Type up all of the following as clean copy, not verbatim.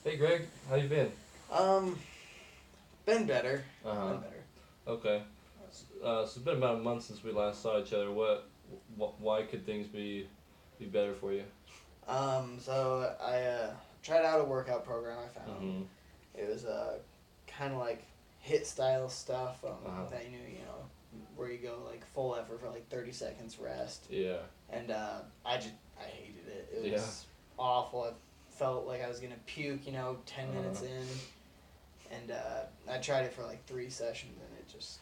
Hey Greg, how you been? Um, been better. Uh huh. Been better. Okay. So it's been about a month since we last saw each other. Why could things be better for you? So I tried out a workout program I found. Mm-hmm. It was kind of like hit style stuff Uh huh. that where you go like full effort for like 30 seconds rest. Yeah. And I hated it. It Yeah. was awful. I felt like I was gonna puke, 10 Uh minutes in. And I tried it for like 3 sessions and it just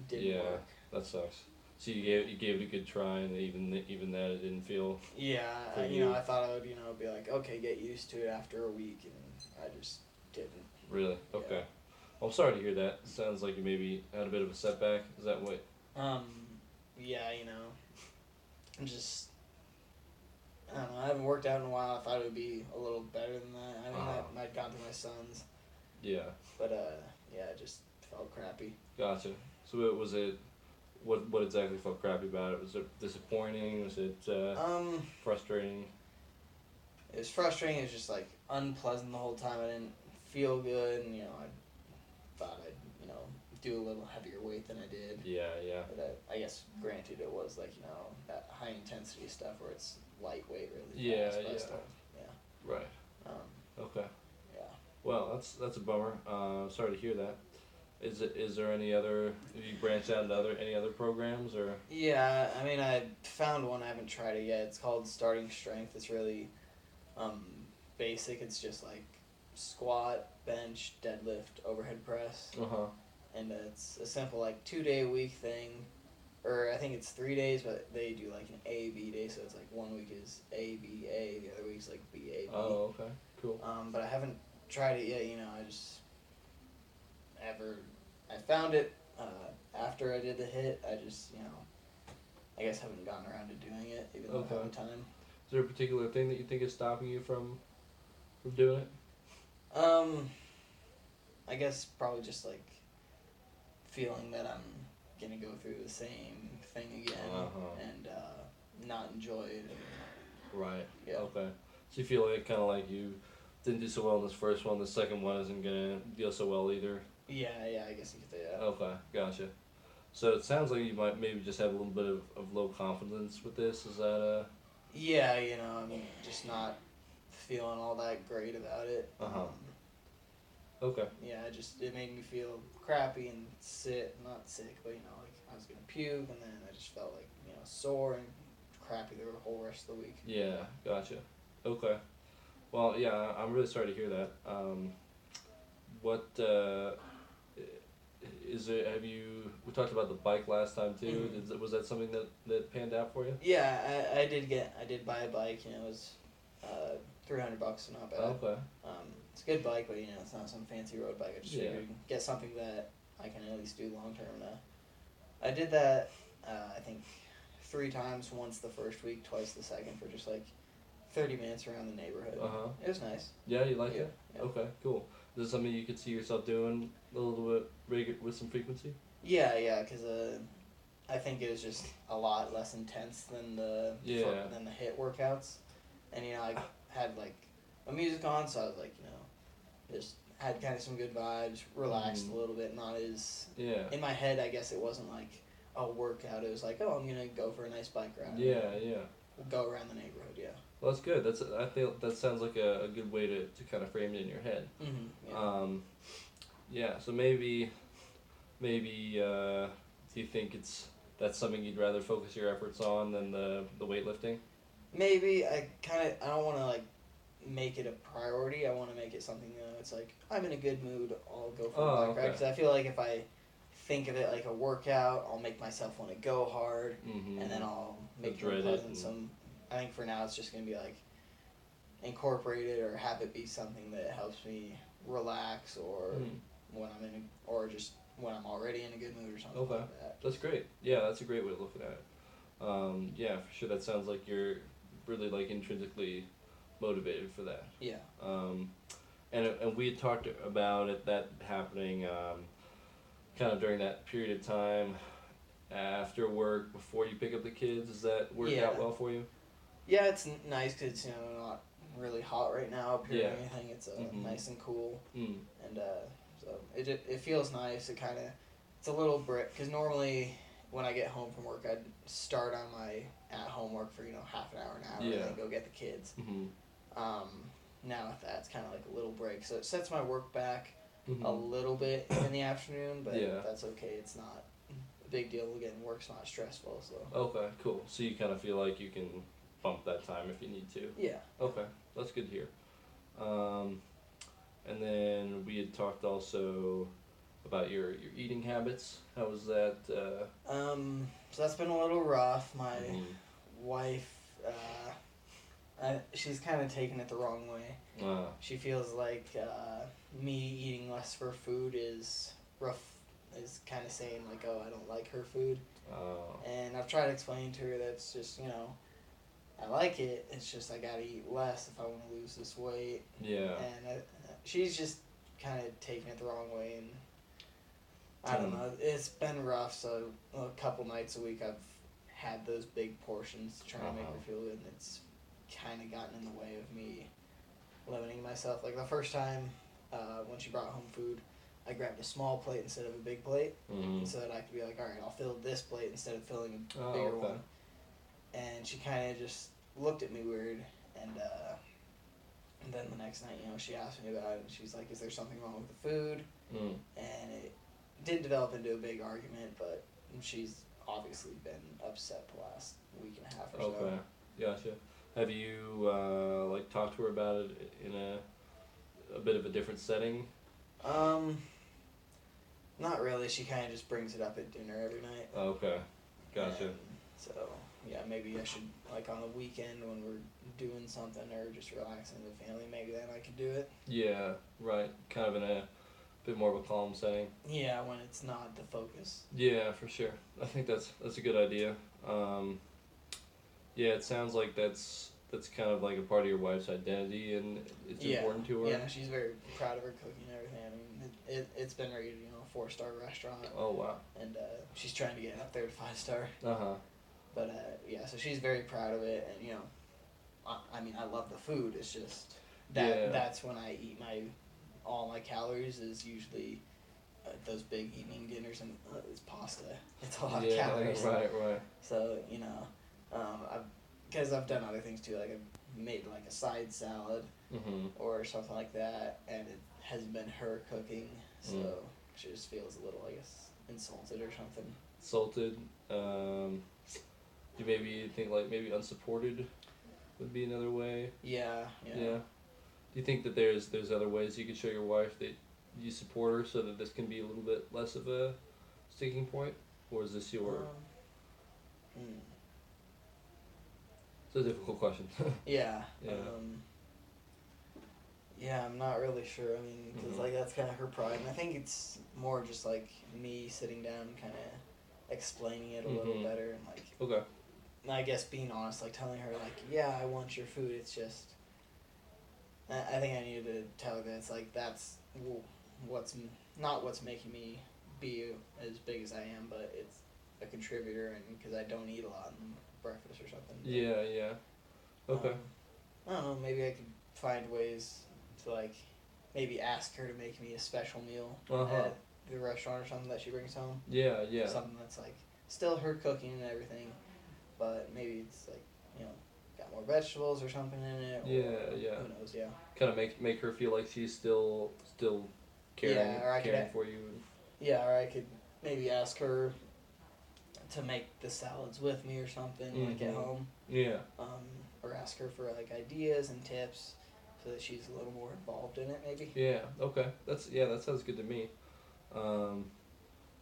didn't yeah. work. That sucks. So you gave it a good try, and even that it didn't feel Yeah, for you. I thought I would, be like, okay, get used to it after a week, and I just didn't. Really? Yeah. Okay. Well, I'm sorry to hear that. Sounds like you maybe had a bit of a setback. Is that what? Um, yeah, I'm just, I don't know, I haven't worked out in a while. I thought it would be a little better than that. I Uh mean, huh. that might gone through my sons, Yeah. but yeah, it just felt crappy. Gotcha. So was it? What exactly felt crappy about it? Was it disappointing? Was it Um, frustrating? it was frustrating. It was just like unpleasant the whole time. I didn't feel good, and I thought I'd, do a little heavier weight than I did. Yeah, yeah. But I guess, granted, it was like that high intensity stuff where it's lightweight really Yeah, fast, but I yeah. still, yeah, Right. um, Okay. yeah, Well, that's a bummer. Sorry to hear that. Is there any other? Have you branched out into any other programs or? yeah. I mean, I found one. I haven't tried it yet. It's called Starting Strength. It's really um, basic. It's just like squat, bench, deadlift, overhead press, Uh huh. and it's a simple like 2 day a week thing. Or I think it's 3 days, but they do like an A B day, so it's like one week is A B A, the other week's like B A B. Oh, okay. Cool. But I haven't tried it yet. I just ever I found it after I did the hit. I just I guess haven't gotten around to doing it, even though I Okay. have the time. Is there a particular thing that you think is stopping you from doing it? Um, I guess probably just like feeling that I'm gonna go through the same thing Uh again huh. and not enjoy it. And, Right. yeah. Okay. So you feel like kind of like you didn't do so well in this first one. The second one isn't gonna deal so well either. Yeah, I guess you could say that. Okay. Gotcha. So it sounds like you might maybe just have a little bit of low confidence with this. Is that Yeah, I'm just not feeling all that great about it. uh huh. Okay. Yeah, it made me feel crappy and not sick, but like I was gonna puke, and then I just felt like sore and crappy the whole rest of the week. Yeah. Gotcha. Okay. Well, yeah. I'm really sorry to hear that. What is it? Have you? We talked about the bike last time too. Hmm. Was that something that panned out for you? Yeah, I did buy a bike. It was $300, so not bad. Okay. It's a good bike, but it's not some fancy road bike. I just Yeah. figured get something that I can at least do long term. I did that. I think 3 times. Once the first week, twice the second, for just like 30 minutes around the neighborhood. Uh huh. It was nice. Yeah, you like Yeah, it? yeah. Okay, cool. Is this something you could see yourself doing a little bit with some frequency? Yeah, because I think it was just a lot less intense than Yeah. the hit workouts, and I had like my music on, so I was like just had kind of some good vibes, relaxed Mm-hmm. a little bit, not as Yeah. in my head. I guess it wasn't like a workout. It was like, oh, I'm gonna go for a nice bike ride. Yeah, yeah. Go around the neighborhood. Yeah. Well, that's good. I think that sounds like a good way to kind of frame it in your head. Mm-hmm. Yeah. Um, yeah. So maybe do you think that's something you'd rather focus your efforts on than the weightlifting? Maybe I don't want to like make it a priority. I want to make it something it's like I'm in a good mood. I'll go for a Oh, bike ride okay. because I feel like if I think of it like a workout, I'll make myself want to go hard, Mm-hmm. and then I'll make it Dread it. unpleasant. I think for now it's just gonna be like incorporate it or have it be something that helps me relax or Mm. or just when I'm already in a good mood or something Okay. like that. That's great. Yeah, that's a great way of looking at it. Yeah, for sure. That sounds like you're really like intrinsically motivated for that. Yeah. Um, and we had talked about that happening kind of during that period of time after work before you pick up the kids. Does that work Yeah. out well for you? Yeah, it's nice because not really hot right now up here Yeah. or anything. It's Mhm. nice and cool, Mm. and so it feels nice. It kind of it's a little break because normally when I get home from work, I'd start on my at home work for half an hour, Yeah. and then go get the kids. Mhm. Now with that, it's kind of like a little break, so it sets my work back a Mhm. little bit in the afternoon, but Yeah. that's okay. It's not a big deal. Again, work's not stressful, so Okay. Cool. So you kind of feel like you can bump that time if you need to. yeah. Okay. That's good to hear. Um, and then we had talked also about your eating habits. How was that? So that's been a little rough. My Mhm. wife, she's kind of taken it the wrong way. She feels like me eating less for food is rough, is kind of saying like, oh, I don't like her food. Oh. And I've tried explaining to her that it's just, I like it. It's just I gotta eat less if I want to lose this weight. Yeah. And she's just kind of taking it the wrong way, and I don't know. It's been rough. So a couple nights a week I've had those big portions trying to make her feel good, and it's kind of gotten in the way of me limiting myself. Like the first time when she brought home food, I grabbed a small plate instead of a big plate, Mhm. so that I could be like, all right, I'll fill this plate instead of filling a Oh, bigger okay. one. And she kind of just looked at me weird, and then the next night, she asked me about it, and she's like, is there something wrong with the food? Mm. And it did develop into a big argument, but she's obviously been upset the last week and a half or so. Okay. Gotcha. Have you like talked to her about it in a bit of a different setting? Not really. She kind of just brings it up at dinner every night. Okay. Gotcha. And so yeah, maybe I should, like, on a weekend when we're doing something or just relaxing with the family, maybe then I could do it. Yeah. Right. Kind of in a bit more of a calm setting. Yeah, when it's not the focus. Yeah, for sure. I think that's a good idea. Yeah, it sounds like that's kind of like a part of your wife's identity, and it's important to her. Yeah, she's very proud of her cooking and everything. I mean, it's been rated, a 4-star restaurant, Oh wow. and she's trying to get it up there to 5-star. Uh-huh. But yeah, so she's very proud of it, and I mean, I love the food. It's just that's when I eat all my calories is usually those big evening dinners, and it's pasta. It's a lot of calories. Right. So because I've done other things too, like I've made like a side salad Mhm. or something like that, and it has been her cooking, so she just feels a little, I guess, insulted or something. Salted. Do you maybe think like maybe unsupported would be another way? Yeah. Do you think that there's other ways you could show your wife that you support her so that this can be a little bit less of a sticking point, or is this your? It's a difficult question. Yeah. Yeah. Yeah, I'm not really sure. I mean, because like that's kind of her pride, and I think it's more just like me sitting down, kind of explaining it a little better, and like. Okay. I guess being honest, like telling her like, yeah, I want your food. It's just. I think I needed to tell her that it's like that's what's not what's making me be as big as I am, but it's a contributor, and because I don't eat a lot in breakfast or something. Yeah. Okay. I don't know. Maybe I could find ways to like maybe ask her to make me a special meal at the restaurant or something that she brings home. Yeah. Something that's like still her cooking and everything, but maybe it's like got more vegetables or something in it. Or Yeah. Who knows? Yeah. Kind of make her feel like she's still caring for you. Yeah, or I could maybe ask her to make the salads with me or something when I get home. Yeah. Or ask her for like ideas and tips so that she's a little more involved in it, maybe. Yeah. Okay. That sounds good to me.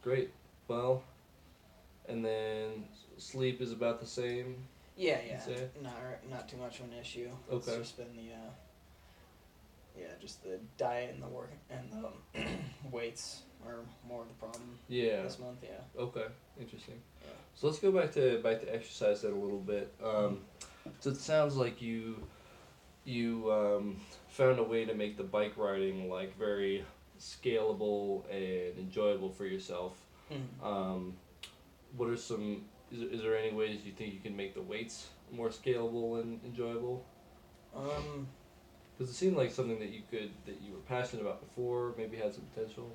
Great. Well, and then sleep is about the same. Yeah. Say? Not too much of an issue. Okay. It's just been just the diet and the work and the weights are more of the problem. Yeah. This month, yeah. Okay. Interesting. Yeah. So let's go back to exercise then a little bit. So it sounds like you found a way to make the bike riding like very scalable and enjoyable for yourself. What are some? Is there any ways you think you can make the weights more scalable and enjoyable? Does it seem like something that you were passionate about before, maybe had some potential?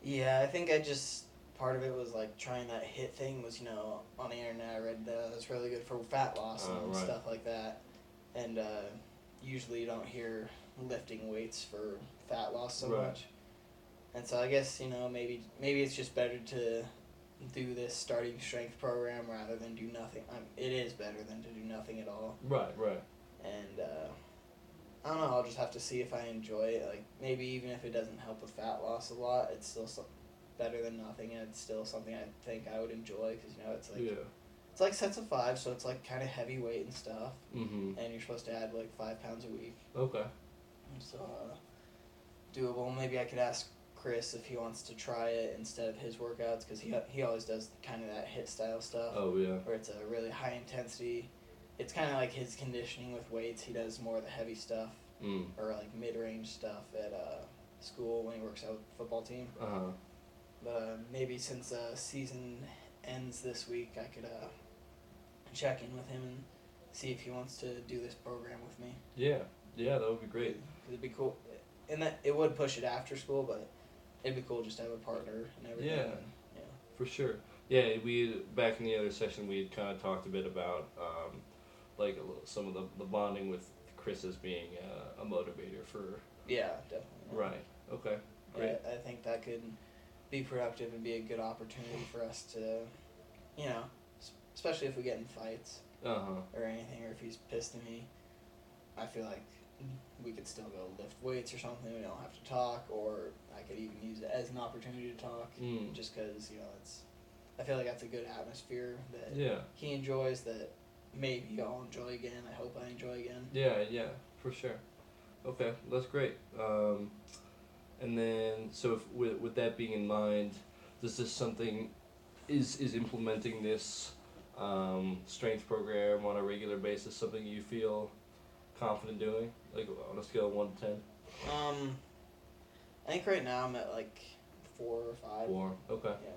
Yeah, I think I just part of it was like trying that hit thing was on the internet I read that it was really good for fat loss and Right. stuff like that, and usually you don't hear lifting weights for fat loss so Right. much, and so I guess maybe it's just better to do this starting strength program rather than do nothing. It is better than to do nothing at all, Right, right. and I don't know. I'll just have to see if I enjoy it. Like maybe even if it doesn't help with fat loss a lot, it's still better than nothing, and it's still something I think I would enjoy because it's like Yeah. it's like sets of five, so it's like kind of heavy weight and stuff, Mm-hmm. and you're supposed to add like 5 pounds a week. Okay. So doable. Maybe I could ask Chris if he wants to try it instead of his workouts because he always does kind of that hit style stuff Oh yeah. where it's a really high intensity. It's kind of like his conditioning with weights. He does more of the heavy stuff Mm. or like mid-range stuff at school when he works out with the football team. Uh huh. But maybe since season ends this week, I could check in with him and see if he wants to do this program with me. Yeah. Yeah, that would be great. It'd be cool, and that it would push it after school, but it'd be cool just to have a partner and everything. Yeah. And, For sure. Yeah, we back in the other session we had kind of talked a bit about like some of the bonding with Chris as being a motivator for. yeah, definitely. Right. Okay. Great. I think that could be productive and be a good opportunity for us to, especially if we get in fights Uh huh. or anything, or if he's pissed at me. I feel like we could still go lift weights or something. We don't have to talk, or I could even use it as an opportunity to talk, Mm. just because I feel like that's a good atmosphere that Yeah. he enjoys. That maybe I'll enjoy again. I hope I enjoy again. Yeah. Yeah. For sure. Okay, that's great. And then, so if, with that being in mind, does this something is implementing this strength program on a regular basis something you feel confident doing, like on a scale of 1 to 10? I think right now I'm at like 4 or 5. 4. Okay. Yeah.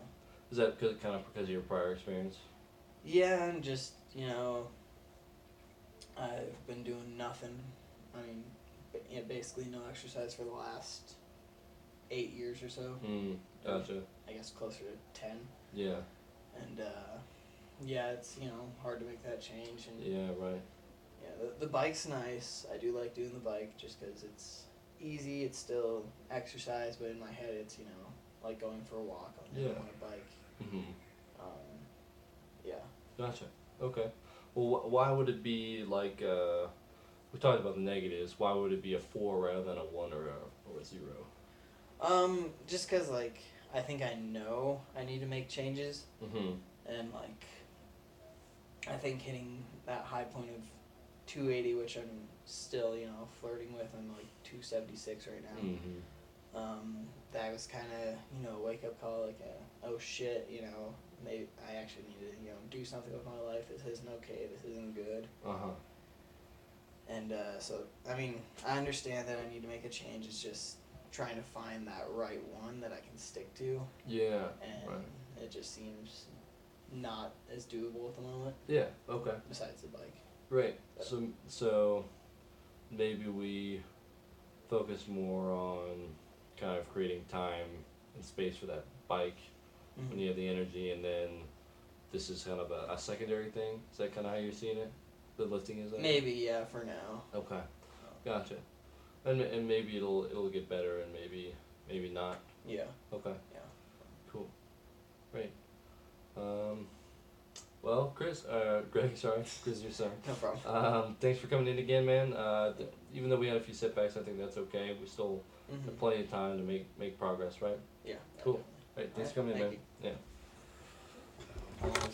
Is that kind of because of your prior experience? Yeah, and just I've been doing nothing. I mean, basically no exercise for the last 8 years or so. Gotcha. I guess closer to 10. Yeah. And yeah, it's hard to make that change. And Yeah. Right. yeah, the bike's nice. I do like doing the bike just because it's easy. It's still exercise, but in my head, it's like going for a walk on Yeah. a bike. Mhm. Yeah. Gotcha. Okay. Well, why would it be like? We talked about the negatives. Why would it be a 4 rather than a 1 or a 0? Just because like I think I know I need to make changes, Mm-hmm. and like I think hitting that high point of 280, which I'm still flirting with. I'm like 276 right now. Mm-hmm. That was kind of a wake up call, like oh shit, maybe I actually need to do something with my life. This isn't okay. This isn't good. Uh-huh. And so I mean I understand that I need to make a change. It's just trying to find that right one that I can stick to, Yeah. and Right. it just seems not as doable at the moment. Yeah. Okay. Besides the bike. Great. So maybe we focus more on kind of creating time and space for that bike when you have the energy, and then this is kind of a secondary thing. Is that kind of how you're seeing it? The lifting is that? Maybe, yeah, for now. Okay. Gotcha. And maybe it'll get better, and maybe not. Yeah. Okay. Yeah. Cool. Great. Well, Greg, sorry, Chris, your son. No problem. Thanks for coming in again, man. Even though we had a few setbacks, I think that's okay. We still have plenty of time to make progress, right? Yeah. Cool. Right, thanks for coming in, Thank man. you. Yeah. How long was that?